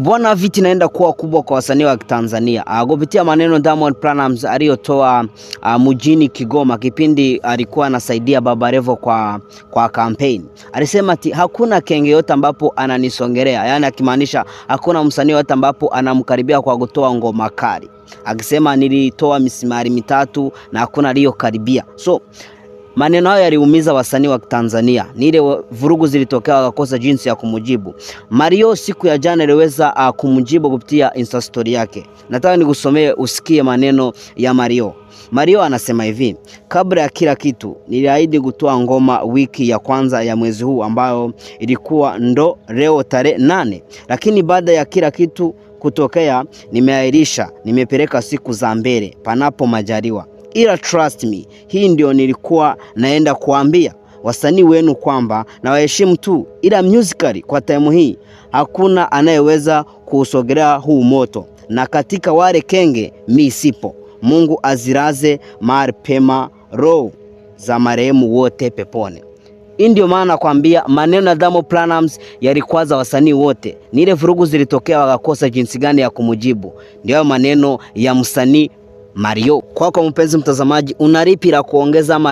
Bwana viti naenda kuwa kubwa kwa wasanii wa Tanzania. Kupitia maneno Diamond Platnumz aliyotoa mjini Kigoma kipindi alikuwa anasaidia Baba Levo kwa campaign. Alisema hakuna kenge yote ambapo ananisongelea, yani akimaanisha hakuna msanii yote ambapo anamkaribia kwa kutoa ngoma kali. Akisema nilitoa misimari mitatu na hakuna aliyokaribia. So maneno hayo yaliumiza wasanii wa Tanzania. Ni ile vurugu zilitokea wakakosa jinsi ya kumujibu. Mario siku ya jana aliweza kumujibu kupitia Insta story yake. Nataka nikusomee usikie maneno ya Mario. Mario anasema hivi: kabla ya kila kitu niliahidi kutoa ngoma wiki ya kwanza ya mwezi huu ambayo ilikuwa ndo leo tarehe 8, lakini baada ya kila kitu kutokea nimeahirisha, nimepeleka siku za mbele panapo majaliwa. Ila trust me, hii ndio nilikuwa naenda kuambia wasanii wenu kwamba na waheshimu tu, ila musically kwa time hii hakuna anayeweza kuusogelea huu moto, na katika wale kenge mi sipo. Mungu aziraze mahali pema roho za marehemu wote peponi. Hii ndio maana kwambia maneno ya Diamond Platnumz yalikwaza wasanii wote. Ni ile vurugu zilitokea wakakosa jinsi gani ya kumujibu. Ndio maneno ya msanii Mario. Kwako mpenzi mtazamaji, unalipi la kuongeza?